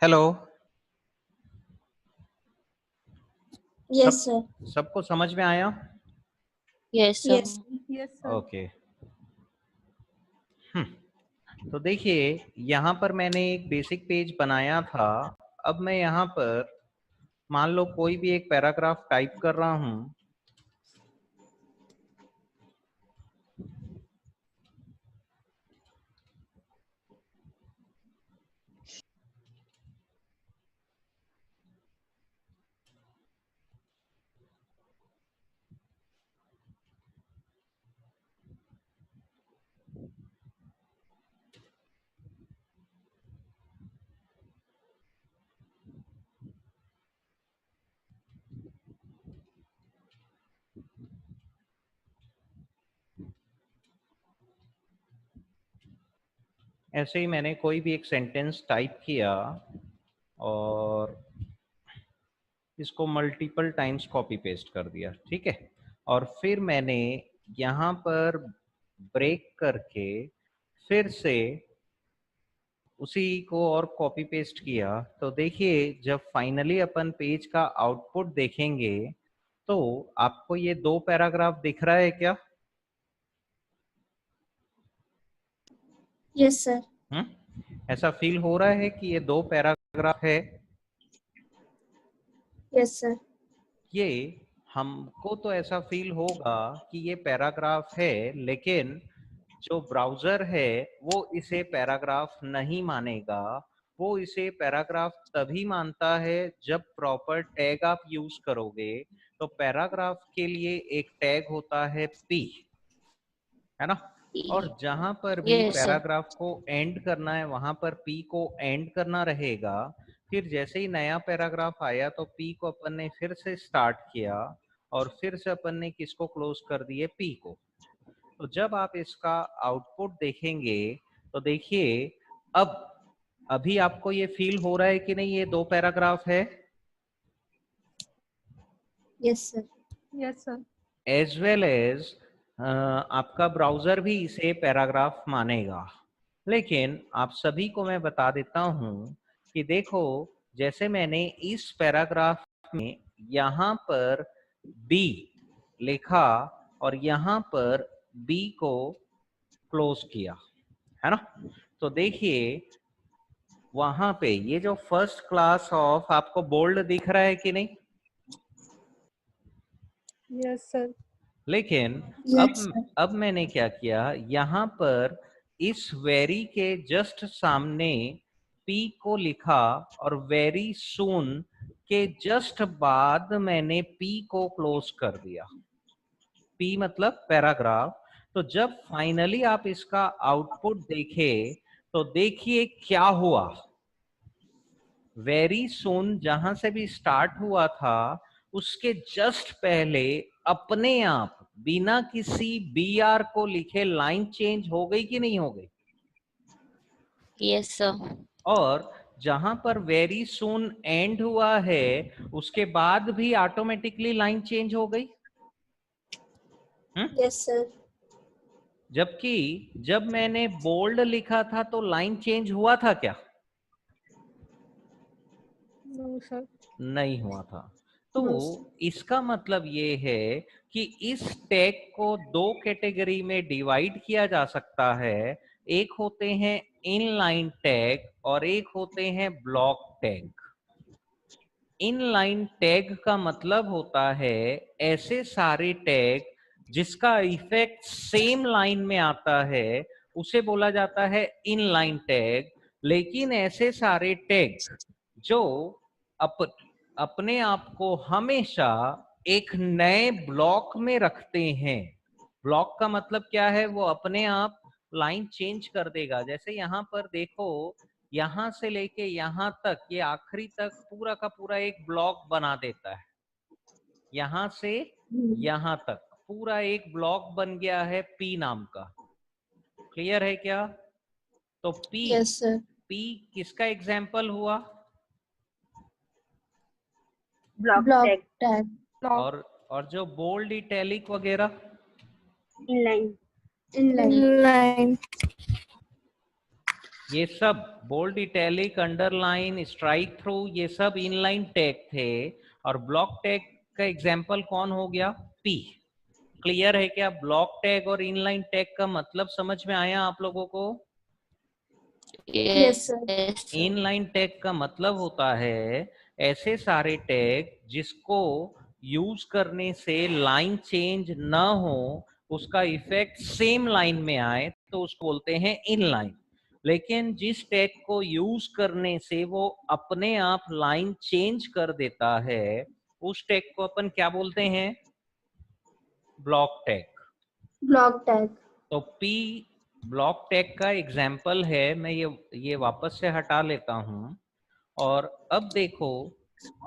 Hello. Yes sir. सबको समझ में आया? Yes yes sir. Yes sir. Okay. तो देखिए, यहाँ पर मैंने एक बेसिक पेज बनाया था। अब मैं यहाँ पर मान लो कोई भी एक पैराग्राफ टाइप कर रहा हूँ। ऐसे ही मैंने कोई भी एक सेंटेंस टाइप किया और इसको मल्टीपल टाइम्स कॉपी पेस्ट कर दिया, ठीक है। और फिर मैंने यहाँ पर ब्रेक करके फिर से उसी को और कॉपी पेस्ट किया। तो देखिए, जब फाइनली अपन पेज का आउटपुट देखेंगे तो आपको ये दो पैराग्राफ दिख रहा है क्या? Yes sir. ऐसा फील हो रहा है कि ये दो पैराग्राफ है? Yes sir. ये हमको तो ऐसा फील होगा कि ये पैराग्राफ है, लेकिन जो ब्राउजर है वो इसे पैराग्राफ नहीं मानेगा। वो इसे पैराग्राफ तभी मानता है जब प्रॉपर टैग आप यूज करोगे। तो पैराग्राफ के लिए एक टैग होता है पी, है ना। और जहां पर भी यस सर। पैराग्राफ को एंड करना है वहां पर पी को एंड करना रहेगा। फिर जैसे ही नया पैराग्राफ आया तो पी को अपन ने फिर से स्टार्ट किया और फिर से अपन ने किसको क्लोज कर दिए? पी को। तो जब आप इसका आउटपुट देखेंगे तो देखिए, अब अभी आपको ये फील हो रहा है कि नहीं ये दो पैराग्राफ है? Yes sir. Yes sir. As well as आपका ब्राउजर भी इसे पैराग्राफ मानेगा। लेकिन आप सभी को मैं बता देता हूं कि देखो, जैसे मैंने इस पैराग्राफ में यहाँ पर बी लिखा और यहाँ पर बी को क्लोज किया, है ना। तो देखिए, वहां पे ये जो फर्स्ट क्लास ऑफ आपको बोल्ड दिख रहा है कि नहीं? Yes sir. लेकिन यस सर। अब मैंने क्या किया, यहाँ पर इस वेरी के जस्ट सामने पी को लिखा और वेरी सून के जस्ट बाद मैंने पी को क्लोज कर दिया। पी मतलब पैराग्राफ। तो जब फाइनली आप इसका आउटपुट देखें तो देखिए क्या हुआ। वेरी सून जहां से भी स्टार्ट हुआ था उसके जस्ट पहले अपने आप बिना किसी बी आर को लिखे लाइन चेंज हो गई कि नहीं हो गई? Yes sir. और जहां पर वेरी सून एंड हुआ है उसके बाद भी ऑटोमेटिकली लाइन चेंज हो गई। Yes sir. जबकि जब मैंने बोल्ड लिखा था तो लाइन चेंज हुआ था क्या? No sir. नहीं हुआ था। तो No, sir. इसका मतलब ये है कि इस टैग को दो कैटेगरी में डिवाइड किया जा सकता है। एक होते हैं इनलाइन टैग और एक होते हैं ब्लॉक टैग। इनलाइन टैग का मतलब होता है ऐसे सारे टैग जिसका इफेक्ट सेम लाइन में आता है उसे बोला जाता है इनलाइन टैग। लेकिन ऐसे सारे टैग जो अप, अपने आप को हमेशा एक नए ब्लॉक में रखते हैं। ब्लॉक का मतलब क्या है? वो अपने आप लाइन चेंज कर देगा। जैसे यहाँ पर देखो, यहां से लेके यहां तक, ये आखिरी तक पूरा का पूरा एक ब्लॉक बना देता है। यहां से यहां तक पूरा एक ब्लॉक बन गया है पी नाम का। क्लियर है क्या? तो पी यस सर। पी किसका एग्जाम्पल हुआ? Block block tag tag. और जो बोल्ड इटैलिक वगैरह? इनलाइन। इनलाइन। ये सब bold, italic, underline, strike through, ये सब इनलाइन टैग थे। और ब्लॉक टैग का एग्जांपल कौन हो गया? पी। क्लियर है क्या? ब्लॉक टैग और इनलाइन टैग का मतलब समझ में आया आप लोगों को? Yes, sir. इनलाइन टैग का मतलब होता है ऐसे सारे टैग जिसको यूज करने से लाइन चेंज ना हो, उसका इफेक्ट सेम लाइन में आए, तो उसको बोलते हैं इनलाइन। लेकिन जिस टैग को यूज करने से वो अपने आप लाइन चेंज कर देता है, उस टैग को अपन क्या बोलते हैं? Block tag. Block tag. तो P ब्लॉक टैग का एग्जाम्पल है। मैं ये वापस से हटा लेता हूं। और अब देखो,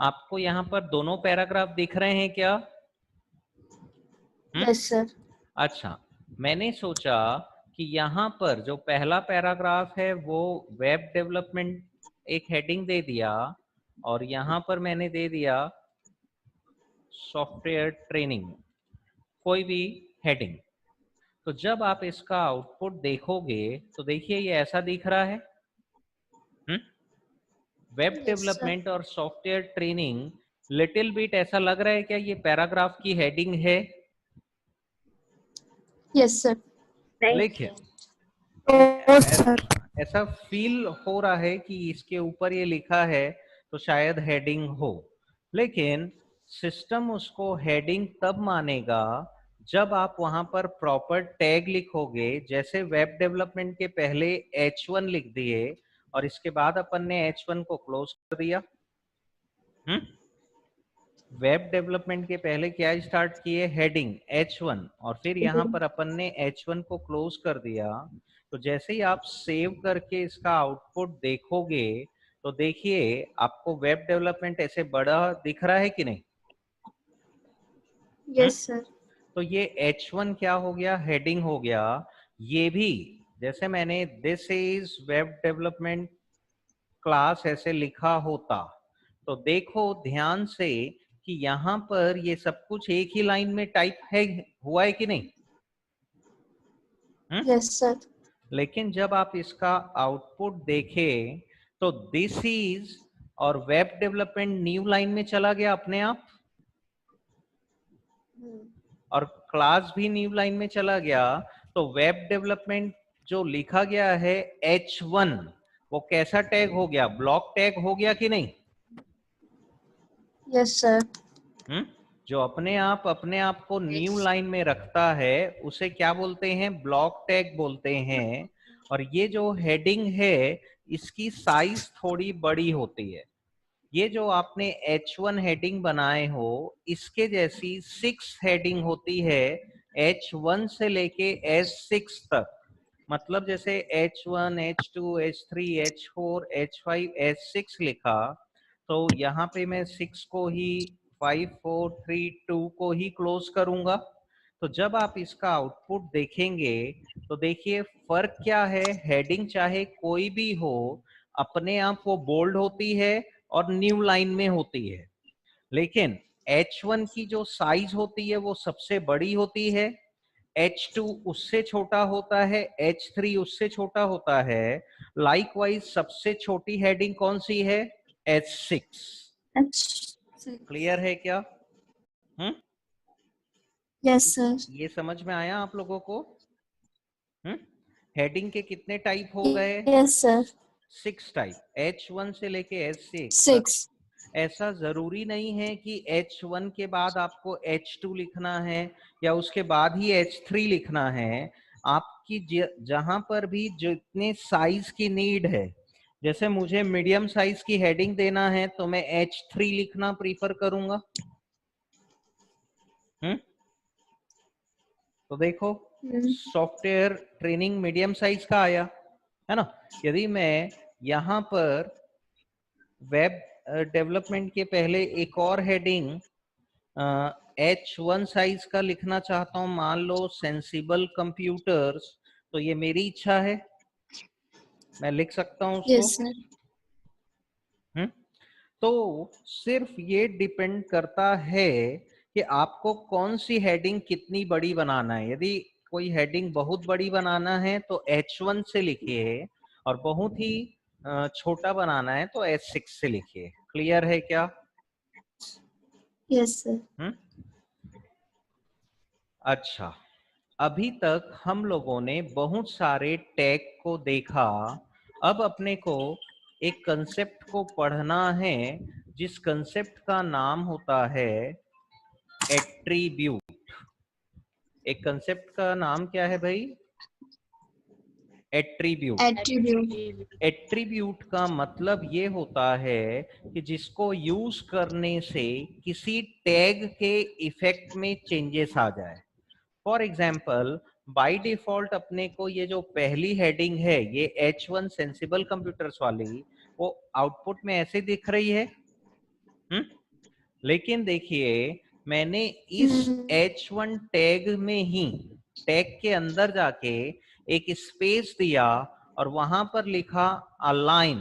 आपको यहाँ पर दोनों पैराग्राफ दिख रहे हैं क्या? Yes sir. अच्छा, मैंने सोचा कि यहाँ पर जो पहला पैराग्राफ है वो वेब डेवलपमेंट एक हेडिंग दे दिया, और यहाँ पर मैंने दे दिया सॉफ्टवेयर ट्रेनिंग, कोई भी हेडिंग। तो जब आप इसका आउटपुट देखोगे तो देखिए ये ऐसा दिख रहा है। वेब Yes, डेवलपमेंट और सॉफ्टवेयर ट्रेनिंग, लिटिल बिट ऐसा लग रहा है क्या ये पैराग्राफ की हेडिंग है? Yes sir. लिखिए, सर। ऐसा फील हो रहा है कि इसके ऊपर ये लिखा है तो शायद हेडिंग हो। लेकिन सिस्टम उसको हेडिंग तब मानेगा जब आप वहां पर प्रॉपर टैग लिखोगे। जैसे वेब डेवलपमेंट के पहले H1 लिख दिए और इसके बाद अपन ने H1 को क्लोज कर दिया। वेब डेवलपमेंट के पहले क्या स्टार्ट किए? हेडिंग H1, और फिर यहाँ पर अपन ने H1 को क्लोज कर दिया। तो जैसे ही आप सेव करके इसका आउटपुट देखोगे तो देखिए आपको वेब डेवलपमेंट ऐसे बड़ा दिख रहा है कि नहीं? Yes sir. तो ये H1 क्या हो गया? हेडिंग हो गया। ये भी जैसे मैंने this is web development class ऐसे लिखा होता, तो देखो ध्यान से कि यहाँ पर ये सब कुछ एक ही लाइन में टाइप है, हुआ है कि नहीं? Yes sir. लेकिन जब आप इसका आउटपुट देखें तो दिस इज और वेब डेवलपमेंट न्यू लाइन में चला गया अपने आप, और क्लास भी न्यू लाइन में चला गया। तो वेब डेवलपमेंट जो लिखा गया है H1, वो कैसा टैग हो गया? ब्लॉक टैग हो गया कि नहीं? Yes sir. जो अपने आप को न्यू लाइन में रखता है उसे क्या बोलते हैं? ब्लॉक टैग बोलते हैं। और ये जो हेडिंग है इसकी साइज थोड़ी बड़ी होती है। ये जो आपने H1 हेडिंग बनाए हो इसके जैसी 6 हेडिंग होती है H1 से लेके H6 तक। मतलब जैसे H1, H2, H3, H4, H5, H6 लिखा, तो यहाँ पे मैं 6 को ही 5, 4, 3, 2 को ही क्लोज करूंगा। तो जब आप इसका आउटपुट देखेंगे तो देखिए फर्क क्या है। हेडिंग चाहे कोई भी हो, अपने आप वो बोल्ड होती है और न्यू लाइन में होती है। लेकिन H1 की जो साइज होती है वो सबसे बड़ी होती है, H2 उससे छोटा होता है, H3 उससे छोटा होता है। लाइकवाइज सबसे छोटी हेडिंग कौन सी है? H6। क्लियर है क्या? Yes sir. ये समझ में आया आप लोगों को? हेडिंग के कितने टाइप हो गए? Yes sir. 6 टाइप, H1 से लेके H6 तक। 6। ऐसा जरूरी नहीं है कि H1 के बाद आपको H2 लिखना है या उसके बाद ही H3 लिखना है। आपकी जहां पर भी जितने साइज की नीड है, जैसे मुझे मीडियम साइज की हेडिंग देना है तो मैं H3 लिखना प्रीफर करूंगा। तो देखो सॉफ्टवेयर ट्रेनिंग मीडियम साइज का आया है ना। यदि मैं यहाँ पर वेब डेवलपमेंट के पहले एक और हेडिंग H1 साइज का लिखना चाहता हूं, मान लो सेंसिबल कंप्यूटर्स, तो ये मेरी इच्छा है, मैं लिख सकता हूं उसको। Yes sir. तो सिर्फ ये डिपेंड करता है कि आपको कौन सी हेडिंग कितनी बड़ी बनाना है। यदि कोई हेडिंग बहुत बड़ी बनाना है तो H1 से लिखिए, और बहुत ही छोटा बनाना है तो S6 से लिखिए। क्लियर है क्या? Yes, sir. अच्छा, अभी तक हम लोगों ने बहुत सारे टैग को देखा। अब अपने को एक कंसेप्ट को पढ़ना है जिस कंसेप्ट का नाम होता है एट्रीब्यूट। एक कंसेप्ट का नाम क्या है भाई? एट्रीब्यूट। Attribute. एट्रीब्यूट का मतलब ये होता है कि जिसको यूज करने से किसी टैग के इफेक्ट में चेंजेस आ जाए। फॉर एग्जाम्पल, बाय डिफॉल्ट अपने को ये जो पहली हेडिंग है ये H1 सेंसिबल कंप्यूटर्स वाली, वो आउटपुट में ऐसे दिख रही है। लेकिन देखिए, मैंने इस H1 टैग में ही टैग के अंदर जाके एक स्पेस दिया और वहां पर लिखा अलाइन,